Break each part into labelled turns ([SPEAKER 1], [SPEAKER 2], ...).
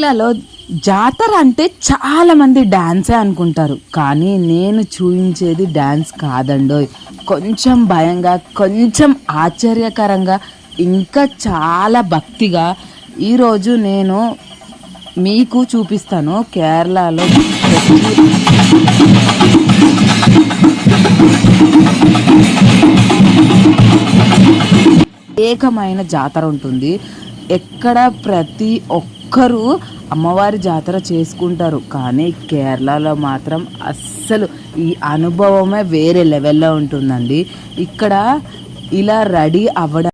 [SPEAKER 1] కేరళలో జాతర అంటే చాలామంది డ్యాన్సే అనుకుంటారు, కానీ నేను చూపించేది డ్యాన్స్ కాదండోయ్. కొంచెం భయంగా, కొంచెం ఆశ్చర్యకరంగా, ఇంకా చాలా భక్తిగా ఈరోజు నేను మీకు చూపిస్తాను. కేరళలో ఏకమైన జాతర ఉంటుంది. ఎక్కడ ప్రతి ఒక్కరూ అమ్మవారి జాతర చేసుకుంటారు, కానీ కేరళలో మాత్రం అస్సలు ఈ అనుభవమే వేరే లెవెల్లో ఉంటుందండి. ఇక్కడ ఇలా రెడీ అవ్వడం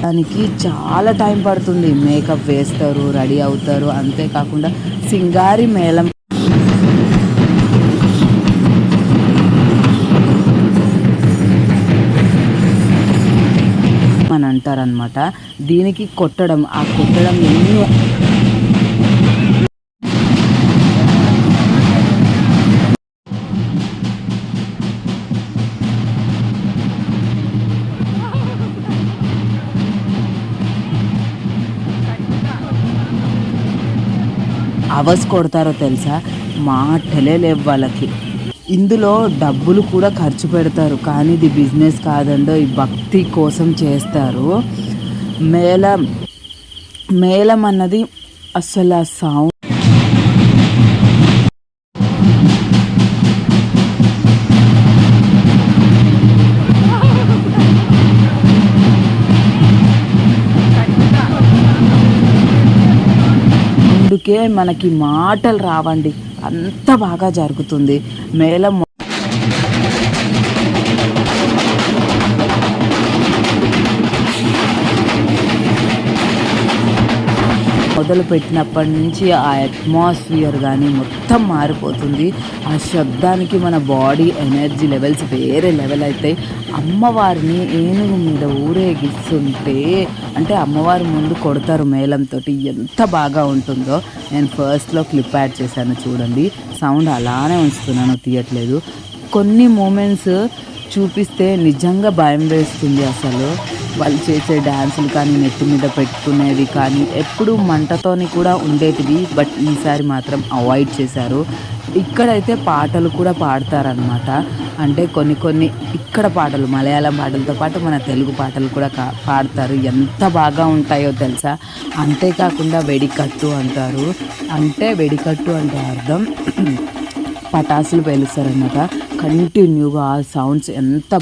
[SPEAKER 1] దానికి చాలా టైం పడుతుంది. మేకప్ వేస్తారు, రెడీ అవుతారు. అంతేకాకుండా సింగారి మేళం అని అంటారనమాట. దీనికి కొట్టడం, ఆ కొట్టడం ఎన్ని అవర్స్ కొడతారో తెలుసా, మాటలే లేవు వాళ్ళకి. ఇందులో డబ్బులు కూడా ఖర్చు పెడతారు, కానీ ఇది బిజినెస్ కాదండో, ఈ భక్తి కోసం చేస్తారు. మేళం మేళం అన్నది అసలు ఆ సౌండ్ అందుకే మనకి మాటలు రావండి, అంత బాగా జరుగుతుంది మేళం. మొదలు పెట్టినప్పటి నుంచి ఆ అట్మాస్ఫియర్ కానీ మొత్తం మారిపోతుంది. ఆ శబ్దానికి మన బాడీ ఎనర్జీ లెవెల్స్ వేరే లెవెల్ అవుతాయి. అమ్మవారిని ఏనుగు మీద ఊరేగిస్తుంటే, అంటే అమ్మవారి ముందు కొడతారు మేళంతో, ఎంత బాగా ఉంటుందో. నేను ఫస్ట్లో క్లిప్ యాడ్ చేశాను చూడండి, సౌండ్ అలానే ఉంచుతున్నాను, తీయట్లేదు. కొన్ని మూమెంట్స్ చూపిస్తే నిజంగా భయం వేస్తుంది. అసలు వాళ్ళు చేసే డ్యాన్సులు కానీ, నెత్తి మీద పెట్టుకునేది కానీ ఎప్పుడు మంటతోని కూడా ఉండేటివి, బట్ ఈసారి మాత్రం అవాయిడ్ చేశారు. ఇక్కడైతే పాటలు కూడా పాడతారనమాట. అంటే కొన్ని ఇక్కడ పాటలు, మలయాళం పాటలతో పాటు మన తెలుగు పాటలు కూడా పాడతారు. ఎంత బాగా ఉంటాయో తెలుసా. అంతేకాకుండా వెడికట్టు అంటారు. అంటే వెడికట్టు అంటే అర్థం పటాసులు పేలుస్తారనమాట. కంటిన్యూగా ఆ సౌండ్స్ ఎంత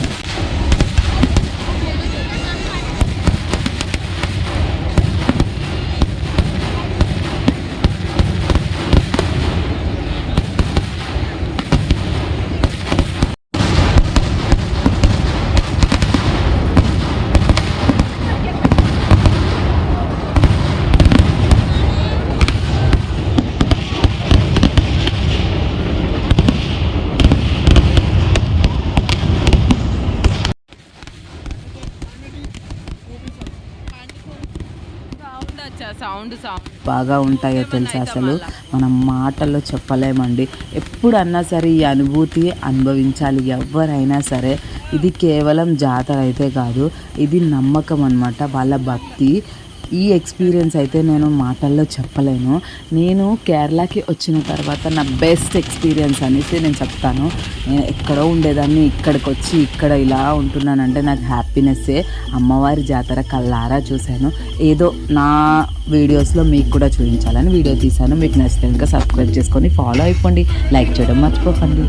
[SPEAKER 1] బాగా ఉంటాయో తెలుసా. అసలు మనం మాటల్లో చెప్పలేమండి. ఎప్పుడన్నా సరే ఈ అనుభూతి అనుభవించాలి ఎవరైనా సరే. ఇది కేవలం జాతర అయితే కాదు, ఇది నమ్మకం అన్నమాట, వాళ్ళ భక్తి. ఈ ఎక్స్పీరియన్స్ అయితే నేను మాటల్లో చెప్పలేను. నేను కేరళకి వచ్చిన తర్వాత నా బెస్ట్ ఎక్స్పీరియన్స్ అనేసి నేను చెప్తాను. నేను ఎక్కడో ఉండేదాన్ని, ఇక్కడికి వచ్చి ఇక్కడ ఇలా ఉంటున్నానంటే నాకు హ్యాపీనెస్సే. అమ్మవారి జాతర కళ్ళారా చూశాను. ఏదో నా వీడియోస్లో మీకు కూడా చూపించాలని వీడియో తీశాను. మీకు నచ్చితే ఇంకా సబ్స్క్రైబ్ చేసుకొని ఫాలో అయిపోండి, లైక్ చేయడం మర్చిపోకండి.